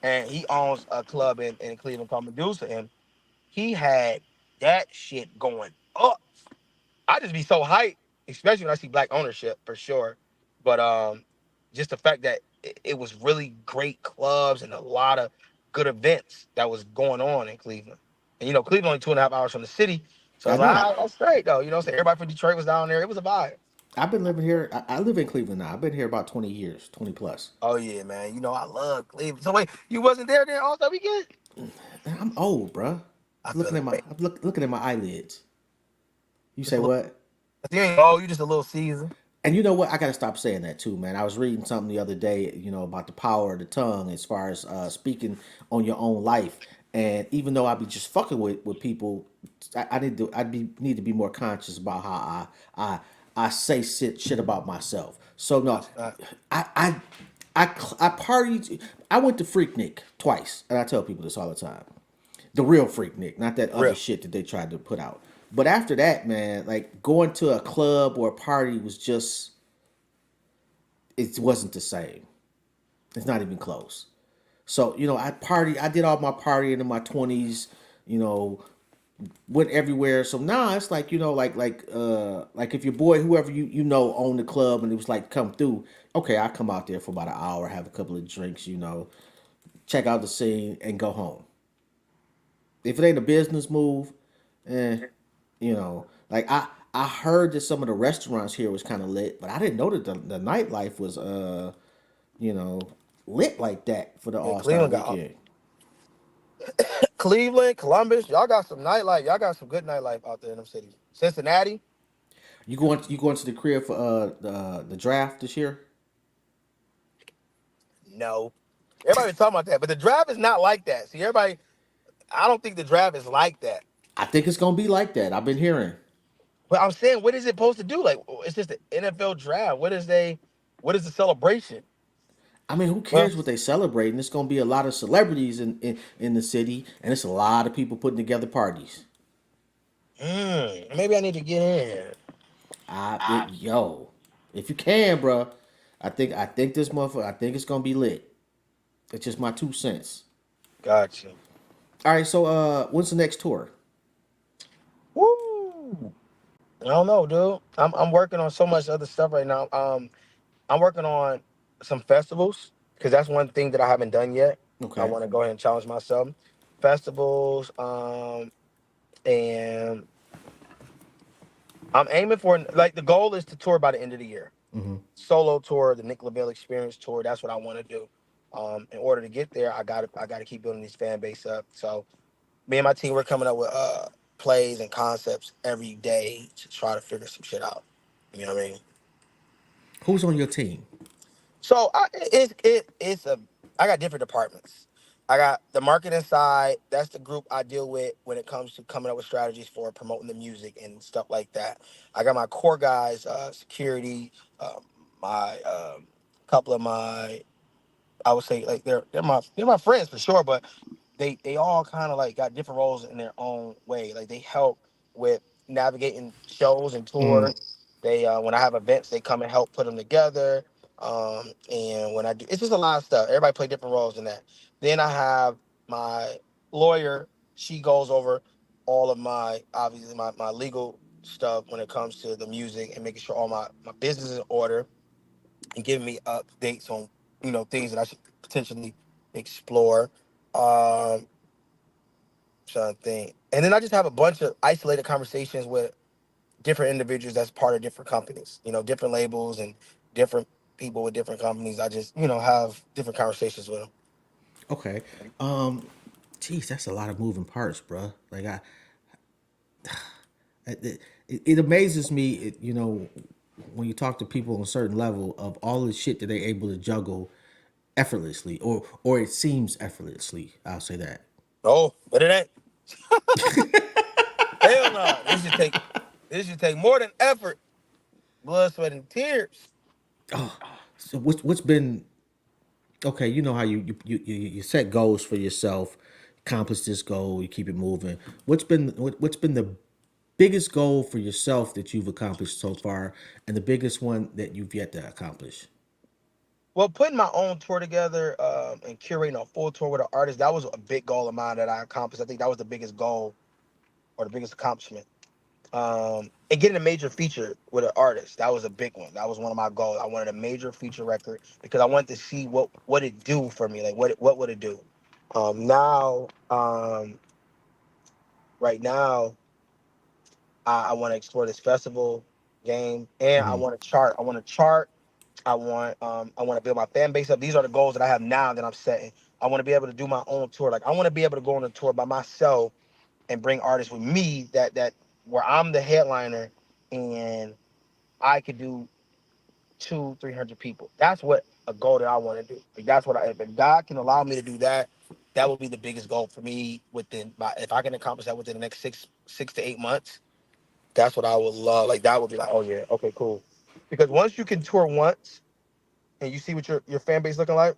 And he owns a club in Cleveland called Medusa, and he had that shit going up. I just be so hyped, especially when I see black ownership for sure. But just the fact that it was really great clubs and a lot of good events that was going on in Cleveland. And Cleveland only 2.5 hours from the city. So I I was like, know. that's great though. So everybody from Detroit was down there. It was a vibe. I've been living here. I live in Cleveland now. I've been here about 20 years, 20 plus. Oh yeah, man. I love Cleveland. So wait, you wasn't there then all Star weekend? Man, I'm old, bruh. I feel Looking it. at my, looking at my eyelids. You Just say a little. what? You ain't old. You just a little seasoned. And you know what? I gotta stop saying that too, man. I was reading something the other day, about the power of the tongue as far as speaking on your own life. And even though I be just fucking with people, I need to be more conscious about how I say shit about myself. So no, That's not I I I partied. I went to Freaknik twice, and I tell people this all the time. The real Freaknik, not that other real. shit that they tried to put out. But after that, man, like going to a club or a party was just it wasn't the same. It's not even close. So, I did all my partying in my 20s, you know, went everywhere. So now it's like, like if your boy, whoever owned the club and it was like come through, okay, I come out there for about an hour, have a couple of drinks, check out the scene and go home. If it ain't a business move, eh, like I heard that some of the restaurants here was kind of lit, but I didn't know that the nightlife was you know lit like that for the Yeah, All Star Cleveland got weekend. Cleveland, Columbus. Y'all got some nightlife. Y'all got some good nightlife out there in them cities. Cincinnati. You going to the crib for the draft this year? No. Everybody been talking about that, but the draft is not like that. See, everybody. I don't think the draft is like that. I think it's gonna be like that. I've been hearing. But I'm saying, what is it supposed to do? Like, it's just the NFL draft. What is they? What is the celebration? I mean, who Well, cares what they celebrating? It's gonna be a lot of celebrities in the city, and it's a lot of people putting together parties. maybe I need to get in. Yo, if you can, bro, I think this motherfucker. I think it's gonna be lit. It's just my 2 cents. Gotcha. All right, so when's the next tour? Woo! I don't know, dude. I'm working on so much other stuff right now. I'm working on some festivals because that's one thing that I haven't done yet. I Okay. want to go ahead and challenge myself. Festivals, and I'm aiming for like the goal is to tour by the end of the year. Mm-hmm. Solo tour, the Nick Lavelle Experience tour. That's what I want to do. In order to get there, I got to keep building this fan base up. So me and my team, we're coming up with plays and concepts every day to try to figure some shit out. You know what I mean? Who's on your team? So it's a I got different departments. I got the marketing side. That's the group I deal with when it comes to coming up with strategies for promoting the music and stuff like that. I got my core guys, security, my couple of my I would say like they're my friends for sure, but they all kind of like got different roles in their own way. Like they help with navigating shows and Mm. tours. They when I have events, they come and help put them together. And when I do, it's just a lot of stuff. Everybody play different roles in that. Then I have my lawyer. She goes over all of my obviously my legal stuff when it comes to the music and making sure all my business is in order and giving me updates on things that I should potentially explore. Um, Trying to think, and then I just have a bunch of isolated conversations with different individuals that's part of different companies, different labels and different people with different companies. I just have different conversations with them. Okay. Geez, that's a lot of moving parts, bro. Like it amazes me, when you talk to people on a certain level of all the shit that they're able to juggle effortlessly, or it seems effortlessly. I'll say that. Oh, but it ain't. Hell no. This should take more than effort, blood, sweat, and tears. So what's been okay? You know how you set goals for yourself, accomplish this goal, you keep it moving. What's been the biggest goal for yourself that you've accomplished so far, and the biggest one that you've yet to accomplish? Well, putting my own tour together and curating a full tour with an artist, that was a big goal of mine that I accomplished. I think that was the biggest goal or the biggest accomplishment. And getting a major feature with an artist, that was a big one. That was one of my goals. I wanted a major feature record because I wanted to see what it do for me. Like what would it do? Now, right now, I want to explore this festival game, and I Hmm. want to chart. I want to chart. I want to build my fan base up. These are the goals that I have now that I'm setting. I want to be able to do my own tour. Like I want to be able to go on a tour by myself and bring artists with me that where I'm the headliner and I could do 200-300 people. That's what a goal that I want to do. Like that's what if God can allow me to do that, that would be the biggest goal for me if I can accomplish that within the next six to 8 months. That's what I would love. Like that would be like, oh yeah, okay, cool. Because once you can tour once and you see what your fan base looking like,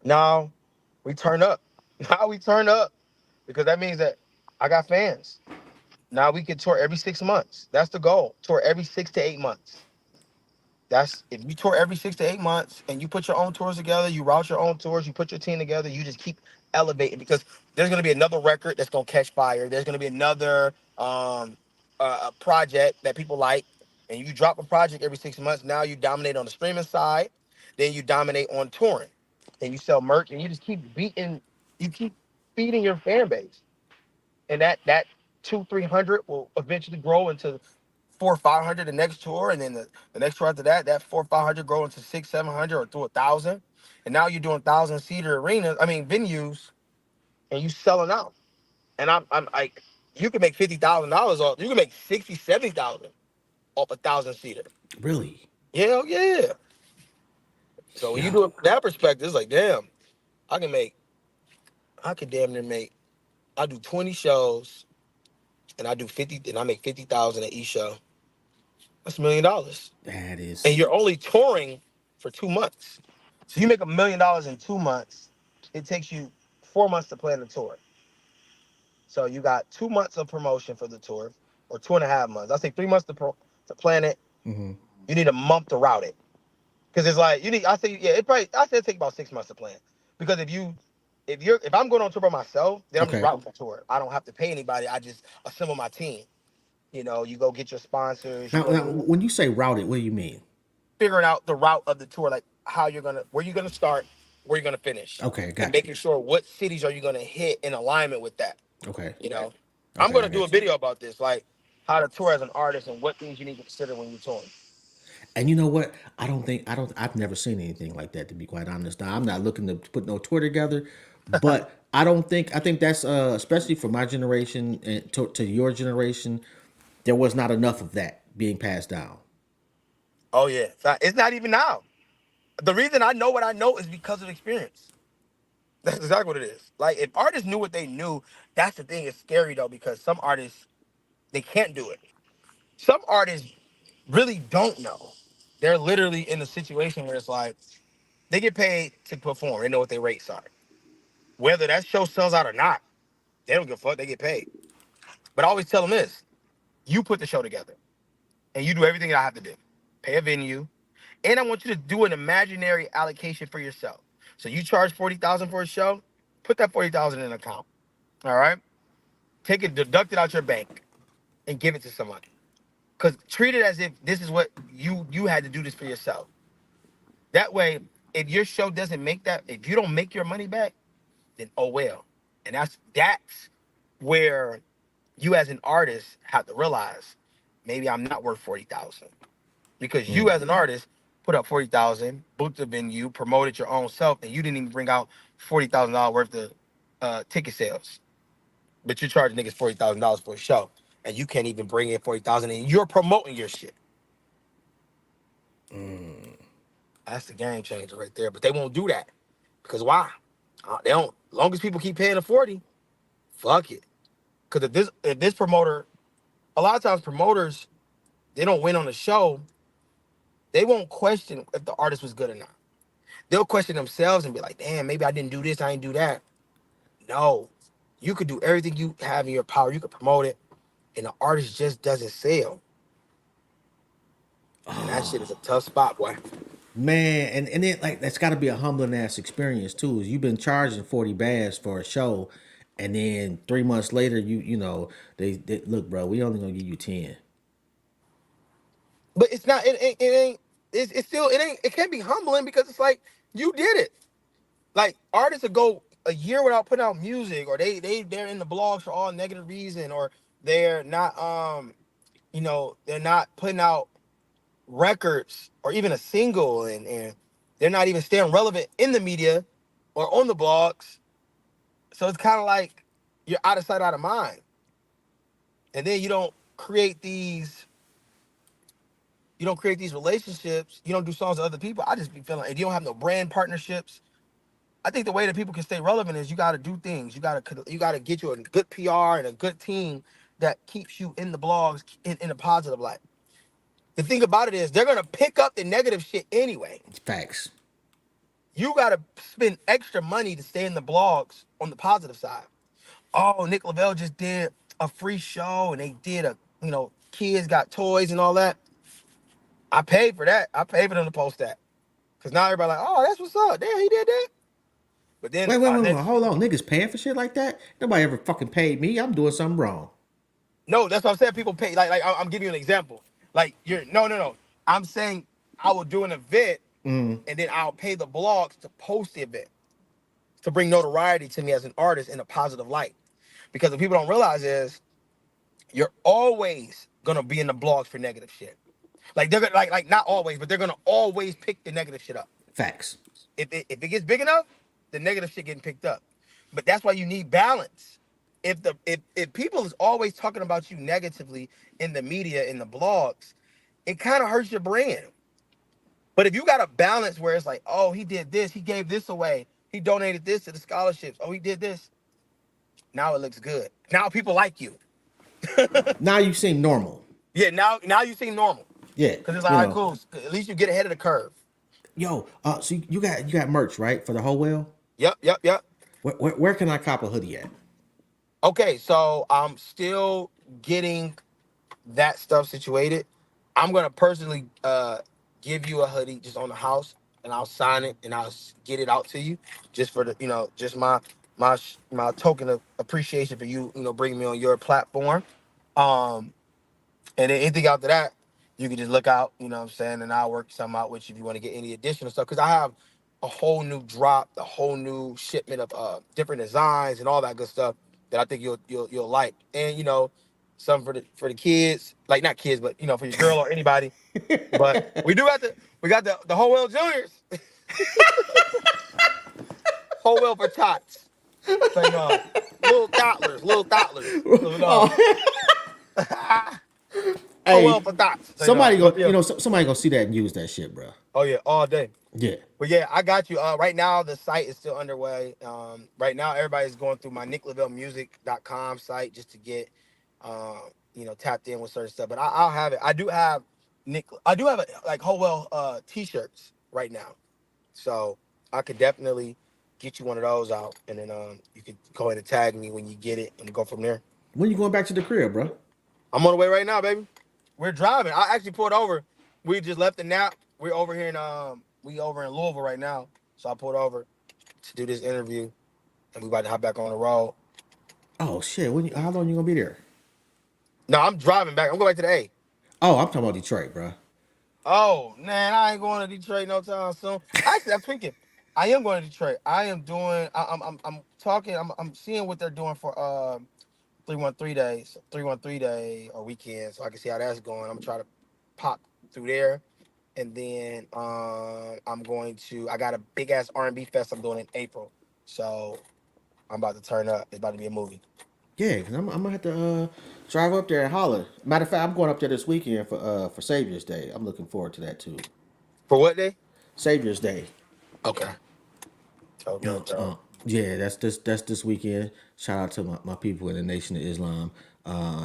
now we turn up. Now we turn up because that means that I got fans. Now we can tour every 6 months. That's the goal. Tour every 6 to 8 months. That's if you tour every 6 to 8 months and you put your own tours together, you route your own tours, you put your team together, you just keep elevating because there's gonna be another record that's gonna catch fire. There's gonna be another project that people like, and you drop a project every 6 months. Now you dominate on the streaming side, then you dominate on touring, and you sell merch, and you just keep beating, you keep feeding your fan base. and that 200-300 will eventually grow into 400-500 the next tour, and then the next tour after that, that 400-500 grow into 600-700 or through 1,000, and now you're doing 1,000-seater arenas. I mean venues, and you selling out. And I'm like, you can make $50,000 off. You can make 60-70,000 off 1,000-seater. Really? Yeah, yeah. So when you do Yo, it from that perspective, it's like, damn, I can make, I could damn near make. I do 20 shows, and I do 50, and I make 50,000 at each show. That's $1 million, that and is you're only touring for 2 months. So you make $1 million in 2 months. It takes you 4 months to plan the tour. So you got 2 months of promotion for the tour, or 2.5 months. I say 3 months to plan it. mhm. You need a month to route it, because it's like you need. I say, yeah, it probably. I say it take about 6 months to plan, because if I'm going on tour by myself, then I'm just Okay. routing the tour. I don't have to pay anybody. I just assemble my team. You go get your sponsors. You go Now, do when you say routed, what do you mean? figuring out the route of the tour, like where you're gonna start, where you're gonna finish, Okay, and got you. making sure what cities are you gonna hit in alignment with that. Okay, You know, I'm okay, I gonna do a got you. video about this, like how to tour as an artist and what things you need to consider when you're touring. And you know what? I've never seen anything like that, to be quite honest. Now, I'm not looking to put no tour together, but I think that's, especially for my generation and to your generation, there was not enough of that being passed down. Oh yeah, it's not even now. The reason I know what I know is because of experience. That's exactly what it is. Like if artists knew what they knew, that's the thing. It's scary though, because some artists, they can't do it. Some artists really don't know. They're literally in a situation where it's like they get paid to perform. They know what their rates are. Whether that show sells out or not, they don't give a fuck. They get paid. But I always tell them this: you put the show together, and you do everything that I have to do. Pay a venue, and I want you to do an imaginary allocation for yourself. So you charge 40,000 for a show, put that 40,000 in an account. All right, take it, deduct it out your bank, and give it to somebody. Cause treat it as if this is what you had to do this for yourself. That way, if your show doesn't make that, if you don't make your money back, then oh well. And that's where you as an artist have to realize, maybe I'm not worth 40,000, because you as an artist put up 40,000, booked a venue, promoted your own self, and you didn't even bring out $40,000 worth of ticket sales. But you're charging niggas $40,000 for a show, and you can't even bring in 40,000, and you're promoting your shit. That's the game changer right there. But they won't do that, because why? They don't. As long as people keep paying the 40, fuck it. Because if this promoter, a lot of times promoters, they don't win on the show, they won't question if the artist was good or not. They'll question themselves and be like, damn, maybe I didn't do this, I didn't do that. No, you could do everything you have in your power. You could promote it, and the artist just doesn't sell. And that shit is a tough spot, boy. Man, and then like that's got to be a humbling ass experience too. Is you've been charging 40 bands for a show, and then 3 months later, they look, bro, we only gonna give you 10. But it's not. It's still. It ain't. It can't be humbling, because it's like you did it. Like artists will go a year without putting out music, or they're in the blogs for all negative reason, or they're not they're not putting out records or even a single, and they're not even staying relevant in the media or on the blogs. So it's kind of like you're out of sight, out of mind. And then you don't create these relationships. You don't do songs with other people. I just be feeling, if you don't have no brand partnerships, I think the way that people can stay relevant is you got to do things. You got to get you a good PR and a good team that keeps you in the blogs in a positive light. The thing about it is they're gonna pick up the negative shit anyway. Facts. You gotta spend extra money to stay in the blogs on the positive side. Oh, Nick Lavelle just did a free show, and they did kids got toys and all that. I paid for that. I paid for them to post that. Cause now everybody like, oh, that's what's up. Damn, he did that. But then Wait, next, hold on. Niggas paying for shit like that? Nobody ever fucking paid me. I'm doing something wrong. no, that's what I'm saying. People pay, I'm giving you an example. Like you're no. I'm saying I will do an event, and then I'll pay the blogs to post the event, to bring notoriety to me as an artist in a positive light. Because what people don't realize is you're always gonna be in the blogs for negative shit. Like they're gonna like not always, but they're gonna always pick the negative shit up. Facts. If it gets big enough, the negative shit getting picked up. But that's why you need balance. If people is always talking about you negatively in the media, in the blogs, it kind of hurts your brand. But if you got a balance where it's like, oh, he did this, he gave this away, he donated this to the scholarships, oh, he did this, now it looks good. Now people like you. Now you seem normal. Yeah, now you seem normal. Yeah, Cause it's like, all right, cool. At least you get ahead of the curve. Yo, so you got merch, right, for the whole whale? Yep. Where can I cop a hoodie at? Okay, so I'm still getting that stuff situated. I'm gonna personally give you a hoodie just on the house, and I'll sign it and I'll get it out to you, just for the just my token of appreciation for you bringing me on your platform. Um, and then anything after that, you can just look out, what I'm saying, and I'll work something out with you if you want to get any additional stuff. Because I have a whole new drop, a whole new shipment of different designs and all that good stuff that I think you'll like. And some for the kids, like not kids, but for your girl or anybody. But we got the whole world juniors, whole world for tots. So little toddlers. So, Oh, whole hey, world for tots. So, somebody go, but, yeah. somebody gonna see that and use that shit, bro. Oh yeah, all day. Yeah. But yeah, I got you. Right now the site is still underway. Right now everybody's going through my nicklavellemusic.com site just to get tapped in with certain stuff. But I'll have it. I do have like Howell t-shirts right now. So I could definitely get you one of those out, and then you could go ahead and tag me when you get it and go from there. When you going back to the crib, bro? I'm on the way right now, baby. We're driving. I actually pulled over. We just left the nap. We're over here in we over in Louisville right now. So I pulled over to do this interview, and we about to hop back on the road. Oh shit! How long you gonna be there? No, I'm driving back. I'm going back to the A. Oh, I'm talking about Detroit, bro. Oh man, I ain't going to Detroit no time soon. Actually, I'm thinking I am going to Detroit. I am doing. I'm talking. I'm seeing what they're doing for 313 day or weekend, so I can see how that's going. I'm trying to pop through there, and then I got a big ass R&B fest I'm doing in April, so I'm about to turn up. It's about to be a movie. Yeah, cause I'm gonna have to drive up there and holler. Matter of fact, I'm going up there this weekend for Savior's Day. I'm looking forward to that too. For what day? Savior's Day. Okay. So. Yeah, that's this weekend. Shout out to my people in the Nation of Islam.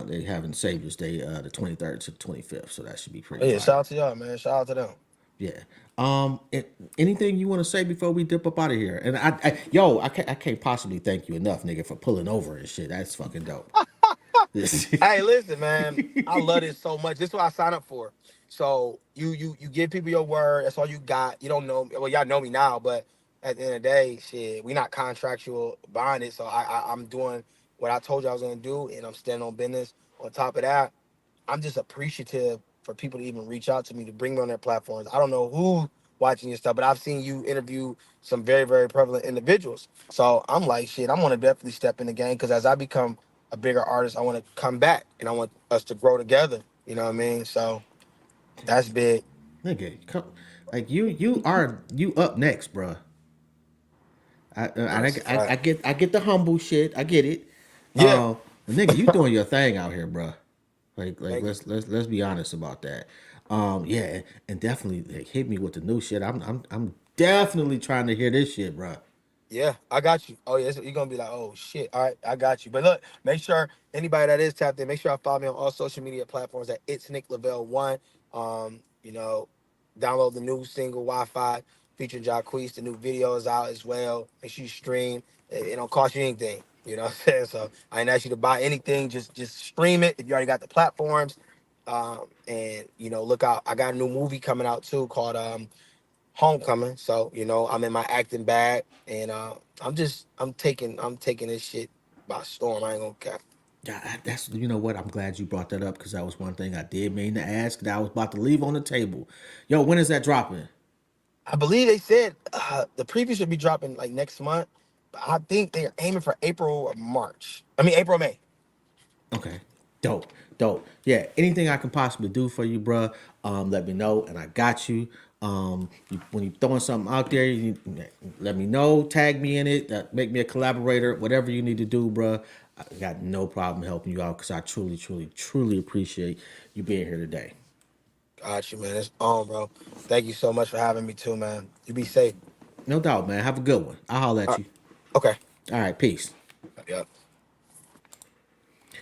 They having Savior's Day the 23rd to the 25th, so that should be pretty Yeah, fire. shout out to y'all, man. Shout out to them. Yeah. Anything you want to say before we dip up out of here? And I can't possibly thank you enough, nigga, for pulling over and shit. That's fucking dope. Hey, listen, man. I love this so much. This is what I signed up for. So you give people your word. That's all you got. You don't know me. Well, y'all know me now, but at the end of the day, shit, we not contractual bonded. So I'm doing what I told you I was gonna do, and I'm standing on business. On top of that, I'm just appreciative for people to even reach out to me to bring me on their platforms. I don't know who watching your stuff, but I've seen you interview some very, very prevalent individuals. So I'm like, shit, I'm gonna definitely step in the game because as I become a bigger artist, I want to come back and I want us to grow together. You know what I mean? So that's big. Nigga, come, like you up next, bruh. That's a I fact. get the humble shit. I get it. Yeah. Nigga, you doing your thing out here, bruh. Like Thank you. let's be honest about that. Yeah, and definitely like, hit me with the new shit. I'm definitely trying to hear this shit, bruh. Yeah, I got you. Oh, yeah, you're gonna be like, oh shit. All right, I got you. But look, make sure anybody that is tapped in, make sure I follow me on all social media platforms at It's Nick Lavelle One. Um, you know, download the new single Wi-Fi featuring Jacquees. The new video is out as well. Make sure you stream. It don't cost you anything. You know what I'm saying? So I ain't ask you to buy anything. Just stream it if you already got the platforms. And look out. I got a new movie coming out too called Homecoming. So, I'm in my acting bag and I'm taking this shit by storm. I ain't gonna cap. Yeah, that's what. I'm glad you brought that up because that was one thing I did mean to ask that I was about to leave on the table. Yo, when is that dropping? I believe they said the preview should be dropping like next month. I think they're aiming for April or March. I mean April, May. Okay. Dope. Dope. Yeah. Anything I can possibly do for you, bruh, let me know, and I got you. When you throwing something out there, let me know. Tag me in it. Make me a collaborator. Whatever you need to do, bruh. I got no problem helping you out because I truly, truly, truly appreciate you being here today. Got you, man. It's on, bro. Thank you so much for having me too, man. You be safe. No doubt, man. Have a good one. I'll holler All at right. you. Okay. All right. Peace. Yep.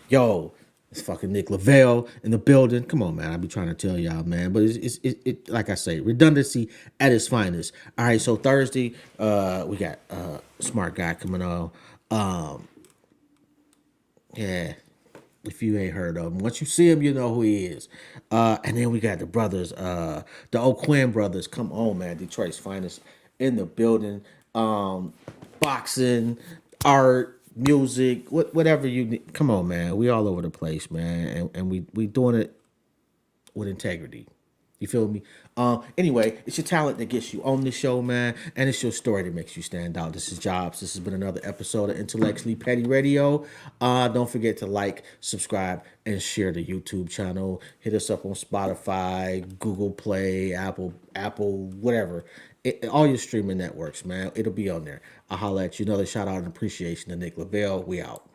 Yo, it's fucking Nick Lavelle in the building. Come on, man. I be trying to tell y'all, man. But it like I say, redundancy at its finest. All right, so Thursday, we got smart guy coming on. Um, yeah. If you ain't heard of him, once you see him, you know who he is. And then we got the brothers, the O'Quinn brothers. Come on, man. Detroit's finest in the building. Boxing, art, music, whatever you need. Come on, man. We all over the place, man. And we doing it with integrity. You feel me? Anyway, it's your talent that gets you on the show, man, and it's your story that makes you stand out. This is Jobs. This has been another episode of Intellectually Petty Radio. Don't forget to like, subscribe, and share the YouTube channel. Hit us up on Spotify, Google Play, Apple, whatever. All your streaming networks, man. It'll be on there. I'll holler at you. Another shout out and appreciation to Nick Lavelle. We out.